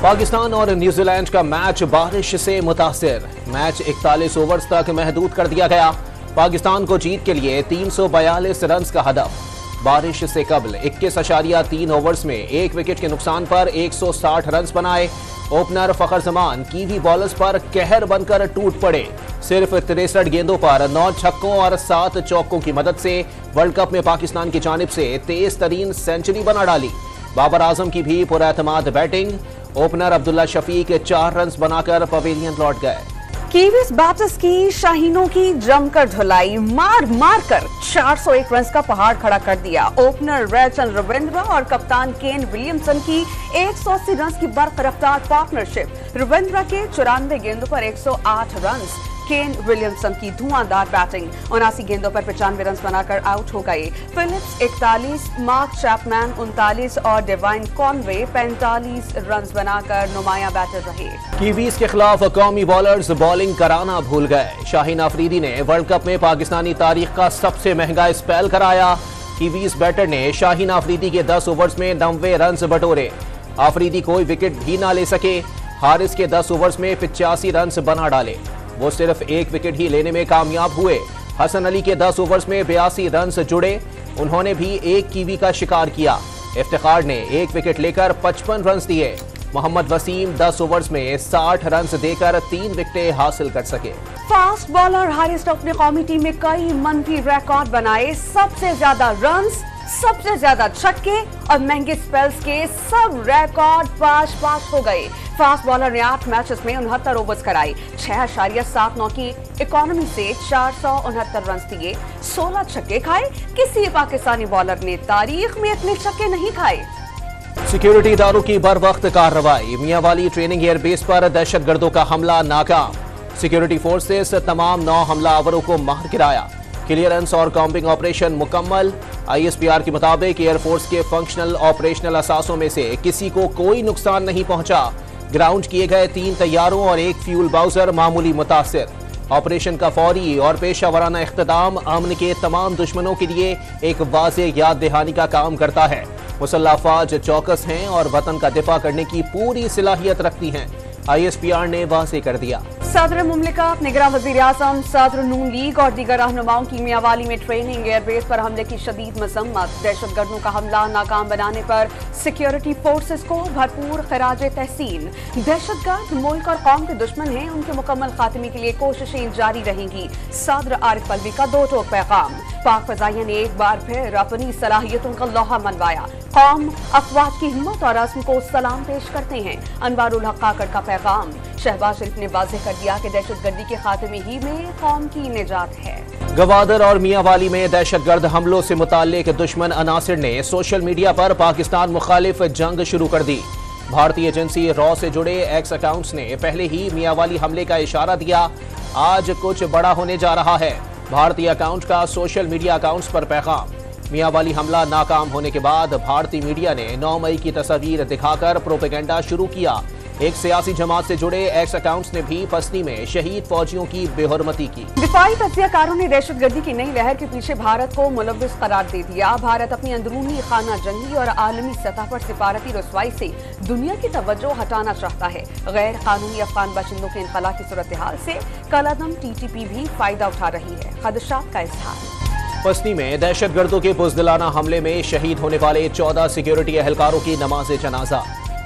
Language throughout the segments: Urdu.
پاکستان اور نیوزی لینڈ کا میچ بارش سے متاثر، میچ 41 اوورز تک محدود کر دیا گیا۔ پاکستان کو جیت کے لیے 342 رنز کا ہدف۔ بارش سے قبل 21.3 اوورز میں 1 وکٹ کے نقصان پر 160 رنز بنائے۔ اوپنر فخر زمان کیوی بالرز پر قہر بن کر ٹوٹ پڑے۔ صرف 63 گیندوں پر 9 چھکوں اور 7 چوکوں کی مدد سے ورلڈ کپ میں پاکستان کی جانب سے تیز ترین سنچری بنا ڈالی۔ بابر اعظم کی بھی پر اعتماد بیٹنگ، اوپنر عبداللہ شفیق 4 رنز بنا کر پویلین لوٹ گئے۔ کیویز بیٹرز کی شاہینوں کی جم کر دھلائی، مار کر 401 رنز کا پہاڑ کھڑا کر دیا۔ اوپنر ریچل رویندرا اور کپتان کین ولیمسن کی 180 رنز کی برق رفتار پارٹنرشپ، رویندرا کے 94 گیندوں پر 108 رنز، کین ولیمسن کی دھواں دار بیٹنگ 79 گیندوں پر 95 رنز بنا کر آؤٹ ہو گئے۔ فلپس 41، مارک چیپمین 39 اور ڈیوائن کانوے 45 رنز بنا کر نمایاں بیٹر رہے۔ کیویز کے خلاف قومی بالرز بالنگ کرانا بھول گئے۔ شاہین آفریدی نے ورلڈ کپ میں پاکستانی تاریخ کا سب سے مہنگا اسپیل کرایا۔ کیویز بیٹر نے شاہین آفریدی کے 10 اوورز میں 90 رنز بٹورے۔ آفریدی کوئی وکٹ بھی نہ لے سکے۔ حارث کے 10 اوورز میں 85 رنز بنا ڈالے، وہ صرف 1 وکٹ ہی لینے میں کامیاب ہوئے۔ حسن علی کے 10 اوورز میں 82 رنز جڑے، انہوں نے بھی ایک کیوی کا شکار کیا۔ افتخار نے 1 وکٹ لے کر 55 رنز دیے۔ محمد وسیم 10 اوورز میں 60 رنز دے کر 3 وکٹیں حاصل کر سکے۔ فاسٹ بالر حارث نے اپنی قومی ٹیم میں کئی منفی ریکارڈ بنائے، سب سے زیادہ رنز، سب سے زیادہ چھکے اور مہنگے سپیلز کے سب ریکارڈ پاش ہو گئے۔ فاسٹ بالر نے 8 میچز میں 69 اوورز کرائے، 6.79 کی اکانومی سے 469 رنز دیے، 16 چھکے کھائے۔ کسی پاکستانی بالر نے تاریخ میں اتنے چھکے نہیں کھائے۔ سیکیورٹی اداروں کی بر وقت کارروائی، میاں والی ٹریننگ ایئر بیس پر دہشت گردوں کا حملہ ناکام۔ سیکیورٹی فورسز تمام 9 حملہ آوروں کو مار گرایا۔ کلیئرنس اور کامبنگ آپریشن مکمل۔ ISPR کے مطابق ایئر فورس کے فنکشنل آپریشنل اثاثوں میں سے کسی کو کوئی نقصان نہیں پہنچا۔ گراؤنڈ کیے گئے 3 طیاروں اور 1 فیول باؤزر معمولی متاثر۔ آپریشن کا فوری اور پیشہ ورانہ اختتام امن کے تمام دشمنوں کے لیے ایک واضح یاد دہانی کا کام کرتا ہے۔ مسلح افواج چوکس ہیں اور وطن کا دفاع کرنے کی پوری صلاحیت رکھتی ہیں، ISPR نے واضح کر دیا۔ صدر مملکت، نگراں وزیر اعظم، صدر نون لیگ اور دیگر رہنماؤں کی میاں والی میں ٹریننگ ایئر بیس پر حملے کی شدید مذمت۔ دہشت گردوں کا حملہ ناکام بنانے پر سیکیورٹی فورسز کو بھرپور خراج تحسین۔ دہشت گرد ملک اور قوم کے دشمن ہیں، ان کے مکمل خاتمے کے لیے کوششیں جاری رہیں گی۔ صدر عارف الوی کا 2 ٹوک پیغام۔ پاک فضائیہ نے ایک بار پھر اپنی صلاحیتوں کا لوہا منوایا۔ قوم افواج کی ہمت اور عزم کو سلام پیش کرتے ہیں۔ انوار الحق کاکڑ کا پیغام۔ شہباز شریف نے واضح کر دیا کہ دہشت گردی کے خاتمے ہی میں قوم کی نجات ہے۔ گوادر اور میاں والی میں دہشت گرد حملوں سے متعلق دشمن عناصر نے سوشل میڈیا پر پاکستان مخالف جنگ شروع کر دی۔ بھارتی ایجنسی را سے جڑے ایکس اکاؤنٹس نے پہلے ہی میاں والی حملے کا اشارہ دیا، آج کچھ بڑا ہونے جا رہا ہے۔ بھارتی اکاؤنٹ کا سوشل میڈیا اکاؤنٹس پر پیغام۔ میاں والی حملہ ناکام ہونے کے بعد بھارتی میڈیا نے 9 مئی کی تصاویر دکھا کر پروپیگنڈا شروع کیا۔ ایک سیاسی جماعت سے جڑے ایکس اکاؤنٹس نے بھی پستی میں شہید فوجیوں کی بے حرمتی کی۔ دفاعی تجزیہ کاروں نے دہشت گردی کی نئی لہر کے پیچھے بھارت کو ملوث قرار دے دیا۔ بھارت اپنی اندرونی خانہ جنگی اور عالمی سطح پر سفارتی رسوائی سے دنیا کی توجہ ہٹانا چاہتا ہے۔ غیر قانونی افغان باشندوں کے انخلاء کی صورتحال سے کالعدم TTP بھی فائدہ اٹھا رہی ہے، خدشات کا اظہار۔ پستی میں دہشت گردوں کے بزدلانہ حملے میں شہید ہونے والے 14 سیکیورٹی اہلکاروں کی نماز جنازہ،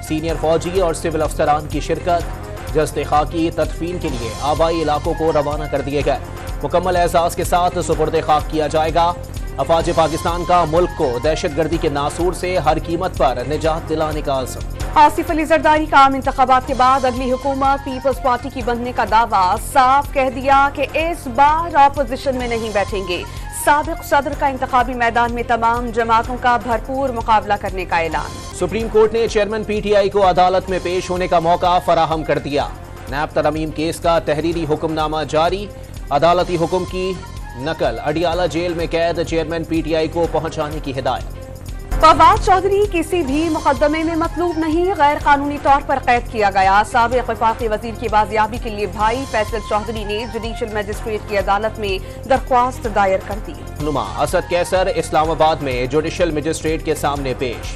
سینئر فوجی اور سول افسران کی شرکت۔ جسد خاکی تدفین کے لیے آبائی علاقوں کو روانہ کر دیے گئے، مکمل اعزاز کے ساتھ سپرد خاک کیا جائے گا۔ افواج پاکستان کا ملک کو دہشت گردی کے ناسور سے ہر قیمت پر نجات دلانے کا عزم۔ آصف علی زرداری کا عام انتخابات کے بعد اگلی حکومت پیپلز پارٹی کی بننے کا دعویٰ، صاف کہہ دیا کہ اس بار اپوزیشن میں نہیں بیٹھیں گے۔ سابق صدر کا انتخابی میدان میں تمام جماعتوں کا بھرپور مقابلہ کرنے کا اعلان۔ سپریم کورٹ نے چیئرمین PTI کو عدالت میں پیش ہونے کا موقع فراہم کر دیا۔ نیب ترمیم کیس کا تحریری حکم نامہ جاری، عدالتی حکم کی نقل اڈیالہ جیل میں قید چیئرمین PTI کو پہنچانے کی ہدایت۔ فواد چودھری کسی بھی مقدمے میں مطلوب نہیں، غیر قانونی طور پر قید کیا گیا۔ سابق وفاقی وزیر کی بازیابی کے لیے بھائی فیصل چودھری نے جوڈیشل مجسٹریٹ کی عدالت میں درخواست دائر کر دی۔ اسد کیسر اسلام آباد میں جوڈیشل مجسٹریٹ کے سامنے پیش،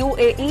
UAE,